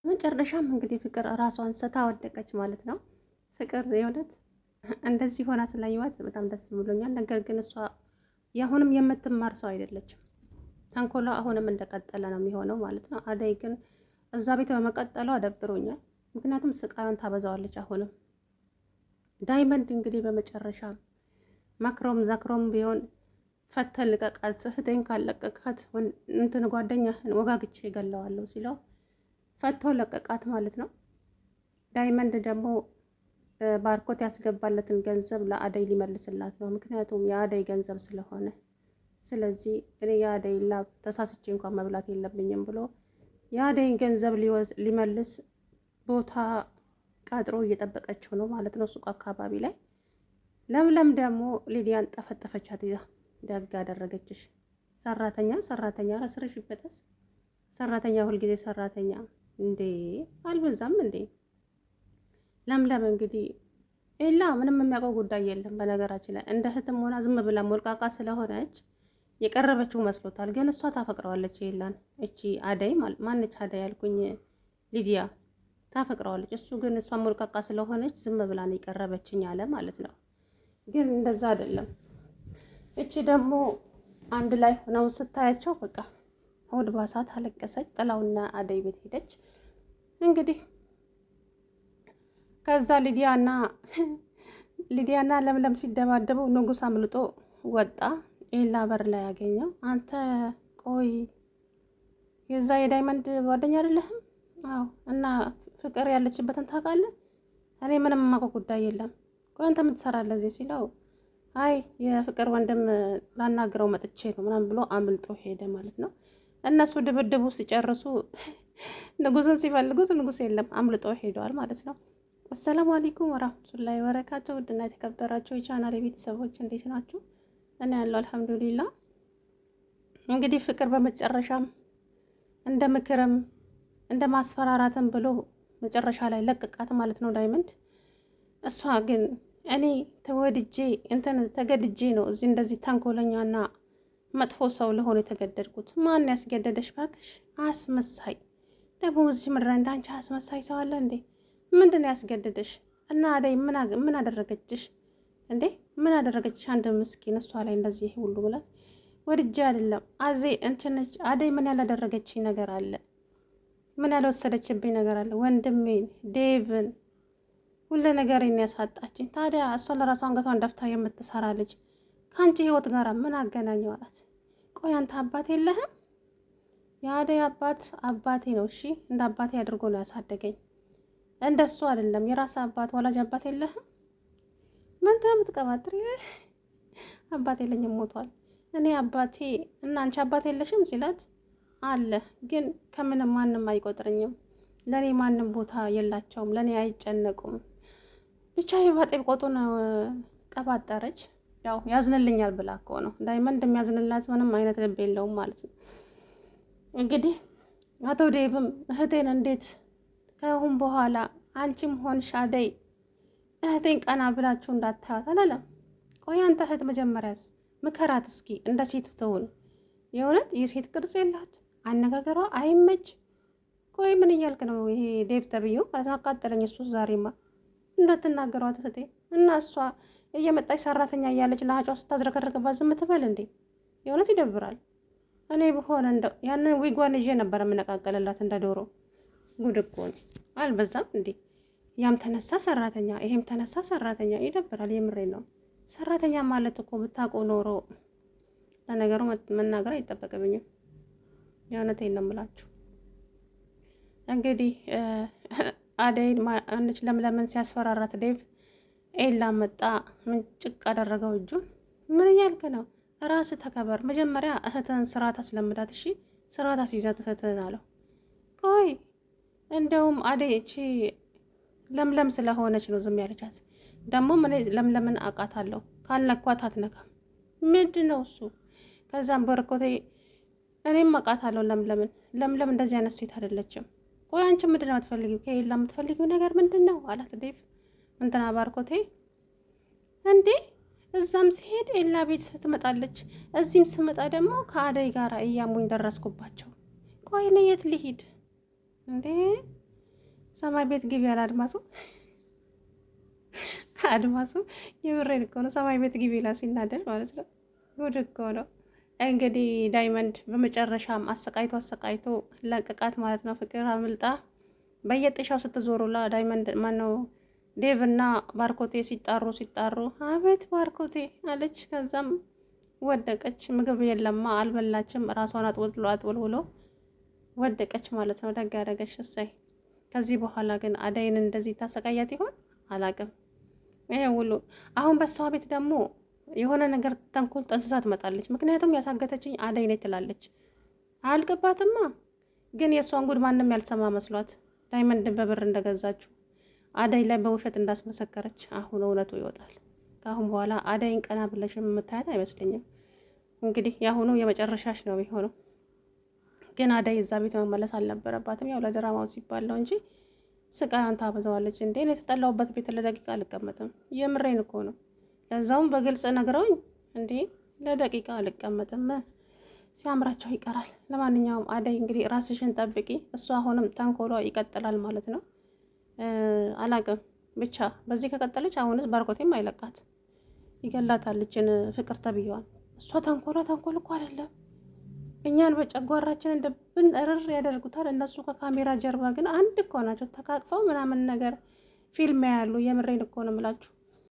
መጨረሻም እንግዲህ ፍቅር ራሷን ስታ ወደቀች ማለት ነው። ፍቅር የእውነት እንደዚህ ሆና ስላየኋት በጣም ደስ ብሎኛል። ነገር ግን እሷ የአሁንም የምትማር ሰው አይደለችም። ተንኮሏ አሁንም እንደቀጠለ ነው የሚሆነው ማለት ነው። አደይ ግን እዛ ቤት በመቀጠሏ ደብሮኛል። ምክንያቱም ስቃዩን ታበዛዋለች አሁንም። ዳይመንድ እንግዲህ በመጨረሻ መክሮም ዘክሮም ቢሆን ፈተን ልቀቃት፣ እህቴን ካለቀቃት እንትን ጓደኛህን ወጋግቼ እገለዋለሁ ሲለው ፈቶ ለቀቃት ማለት ነው። ዳይመንድ ደግሞ ባርኮት ያስገባለትን ገንዘብ ለአደይ ሊመልስላት ነው። ምክንያቱም የአደይ ገንዘብ ስለሆነ፣ ስለዚህ እኔ የአደይ ላብ ተሳስቼ እንኳን መብላት የለብኝም ብሎ የአደይን ገንዘብ ሊመልስ ቦታ ቀጥሮ እየጠበቀችው ነው ማለት ነው ሱቅ አካባቢ ላይ። ለምለም ደግሞ ሊዲያን ጠፈጠፈቻት ይዛ። ደግ አደረገችሽ ሰራተኛ ሰራተኛ ረስርሽ ይበጠስ ሰራተኛ ሁልጊዜ ሰራተኛ እንዴ አልበዛም እንዴ? ለምለም እንግዲህ ኤላ ምንም የሚያውቀው ጉዳይ የለም። በነገራችን ላይ እንደ እህትም ሆና ዝም ብላ ሞልቃቃ ስለሆነች የቀረበችው መስሎታል። ግን እሷ ታፈቅረዋለች ኤላን። እቺ አደይ ማነች አደይ ያልኩኝ ሊዲያ ታፈቅረዋለች። እሱ ግን እሷ ሞልቃቃ ስለሆነች ዝም ብላ ነው የቀረበችኝ አለ ማለት ነው። ግን እንደዛ አይደለም። እቺ ደግሞ አንድ ላይ ሆነው ስታያቸው በቃ ሆድ ባሳት፣ አለቀሰች። ጥላውና አደይ ቤት ሄደች። እንግዲህ ከዛ ሊዲያና ለምለም ሲደባደቡ ንጉስ አምልጦ ወጣ። ኤላ በር ላይ ያገኘው። አንተ ቆይ የዛ የዳይመንድ ጓደኛ አይደለህም? አዎ። እና ፍቅር ያለችበትን ታውቃለህ? እኔ ምንም የማውቀው ጉዳይ የለም። ቆይ አንተ የምትሰራለህ እዚህ ሲለው አይ የፍቅር ወንድም ላናግረው መጥቼ ነው ምናምን ብሎ አምልጦ ሄደ ማለት ነው። እነሱ ድብድቡ ሲጨርሱ ንጉስን ሲፈልጉት ንጉስ የለም፣ አምልጦ ሄደዋል ማለት ነው። አሰላሙ አለይኩም ወራህመቱላሂ ወበረካቱ። ውድና የተከበራችሁ የቻናል ቤተሰቦች እንዴት ናችሁ? እኔ ያለው አልሐምዱሊላህ። እንግዲህ ፍቅር በመጨረሻም እንደ ምክርም እንደ ማስፈራራትም ብሎ መጨረሻ ላይ ለቅቃት ማለት ነው ዳይመንድ። እሷ ግን እኔ ተወድጄ ተገድጄ ነው እዚህ እንደዚህ ተንኮለኛና መጥፎ ሰው ለሆነ የተገደድኩት። ማን ያስገደደሽ ባክሽ? አስመሳይ ደግሞ እዚህ ምድር እንዳንቺ አስመሳይ ሰው አለ እንዴ? ምንድን ያስገደደሽ? እና አደይ ምን አደረገችሽ እንዴ? ምን አደረገችሽ? አንድ ምስኪን እሷ ላይ እንደዚህ ይሄ ሁሉ ብላት ወድጄ አይደለም አደይ ምን ያላደረገችኝ ነገር አለ? ምን ያልወሰደችብኝ ነገር አለ? ወንድሜን ዴቭን ሁሉ ነገር ያሳጣችኝ። ታዲያ እሷ ለራሷ አንገቷን ደፍታ የምትሰራ ልጅ ከአንቺ ህይወት ጋር ምን አገናኘው አላት። ቆይ አንተ አባት የለህም? የአደይ አባቴ ነው። እሺ እንደ አባቴ አድርጎ ነው ያሳደገኝ። እንደሱ አይደለም። የራስ አባት ወላጅ አባት የለህም? ምንድን ነው የምትቀባጥሪ? አባት የለኝም ሞቷል። እኔ አባቴ እና አንቺ አባት የለሽም ሲላት አለ፣ ግን ከምንም ማንም አይቆጥረኝም። ለእኔ ማንም ቦታ የላቸውም፣ ለእኔ አይጨነቁም። ብቻ የባጤ ቆጡን ቀባጠረች። ያው ያዝንልኛል ብላ እኮ ነው። ዳይመንድ የሚያዝንላት ምንም አይነት ልብ የለውም ማለት ነው። እንግዲህ አቶ ዴቭም እህቴን እንዴት ከአሁን በኋላ አንቺም ሆንሽ አደይ እህቴን ቀና ብላችሁ እንዳታያት አላለም። ቆይ አንተ እህት መጀመሪያስ ምከራት እስኪ፣ እንደ ሴት ትሁን። የእውነት የሴት ቅርጽ የላት፣ አነጋገሯ አይመች። ቆይ ምን እያልክ ነው? ይሄ ዴቭ ተብዬው አቃጠለኝ። እሱ ዛሬማ እንዳትናገሯት እህቴ እና እሷ እየመጣች ሰራተኛ እያለች ለሀጯ ስታዝረከረክባት ዝም ትበል እንዴ? የእውነት ይደብራል። እኔ ብሆን እንደው ያንን ዊጓን ይዤ ነበር የምነቃቀልላት እንደ ዶሮ። ጉድ እኮ ነው። አልበዛም እንዴ? ያም ተነሳ ሰራተኛ፣ ይሄም ተነሳ ሰራተኛ። ይደብራል። የምሬ ነው። ሰራተኛ ማለት እኮ ብታውቁ ኖሮ ለነገሩ መናገር አይጠበቅብኝም። የእውነቴን ነው የምላችሁ። እንግዲህ አደይን ማነች ለምለምን ሲያስፈራራት ዴቭ ኤላ መጣ። ምን ጭቅ አደረገው እጁን። ምን እያልክ ነው? ራስህ ተከበር መጀመሪያ። እህትህን ስርዓት አስለምዳት። እሺ ስርዓት አስይዛት እህትህን አለው። ቆይ እንደውም አደይ እቺ ለምለም ስለሆነች ነው ዝም ያለቻት። ደግሞ ምን ለምለምን አውቃታለሁ፣ ካልነኳት አትነካም። ምንድን ነው እሱ? ከዛም በርኮቴ እኔም አውቃታለሁ ለምለም እንደዚህ አይነት ሴት አይደለችም። ቆይ አንቺ ምንድን ነው የምትፈልጊው? ከኤላ የምትፈልጊው ነገር ምንድን ነው አላት ዴቭ። እንትና ባርኮቴ እንዴ እዛም ሲሄድ ኤላ ቤት ትመጣለች፣ እዚህም ስመጣ ደግሞ ከአደይ ጋር እያሙኝ ደረስኩባቸው። ቆይ እኔ የት ልሂድ እንዴ? ሰማይ ቤት ግቢ ያለ አድማሱ አድማሱ የምሬን እኮ ነው። ሰማይ ቤት ግቢ ላ ሲናደድ ማለት ነው። ጉድ እኮ ነው። እንግዲህ ዳይመንድ በመጨረሻም አሰቃይቶ ለቅቃት ማለት ነው። ፍቅር አምልጣ በየጥሻው ስትዞሩላ ዳይመንድ ማነው ዴቭ እና ባርኮቴ ሲጣሩ አቤት ባርኮቴ አለች። ከዛም ወደቀች። ምግብ የለማ አልበላችም። ራሷን አጥወልውሎ ወደቀች ማለት ነው። ደግ ያደረገች እሰይ። ከዚህ በኋላ ግን አዳይን እንደዚህ ታሰቃያት ይሆን አላቅም። ይሄ ሁሉ አሁን በሷ ቤት ደግሞ የሆነ ነገር ተንኮል ጠንስሳ ትመጣለች። ምክንያቱም ያሳገተችኝ አዳይ ነች ትላለች። አያልቅባትማ። ግን የእሷን ጉድ ማንም ያልሰማ መስሏት ዳይመንድን በብር እንደገዛችው አዳይ ላይ በውሸት እንዳስመሰከረች አሁን እውነቱ ይወጣል። ከአሁን በኋላ አዳይን ቀና ብለሽ የምታያት አይመስለኝም። እንግዲህ የአሁኑ የመጨረሻሽ ነው የሚሆነው። ግን አዳይ እዛ ቤት መመለስ አልነበረባትም። ያው ለድራማው ሲባል ነው እንጂ ስቃዩን ታበዛዋለች። እንዴ እኔ የተጠላሁበት ቤት ለደቂቃ አልቀመጥም። የምሬን እኮ ነው። ለዛውም በግልጽ ነግረውኝ እንዴ ለደቂቃ አልቀመጥም። ሲያምራቸው ይቀራል። ለማንኛውም አዳይ እንግዲህ ራስሽን ጠብቂ። እሱ አሁንም ተንኮሏ ይቀጥላል ማለት ነው። አላቅም ብቻ በዚህ ከቀጠለች አሁንስ ባርኮቴም አይለቃት ይገላታልችን ፍቅር ተብየዋል። እሷ ተንኮል እኮ አይደለም እኛን በጨጓራችን እንደብን እርር ያደርጉታል። እነሱ ከካሜራ ጀርባ ግን አንድ እኮ ናቸው። ተቃቅፈው ምናምን ነገር ፊልም ያሉ የምሬን እኮ ነው የምላችሁ።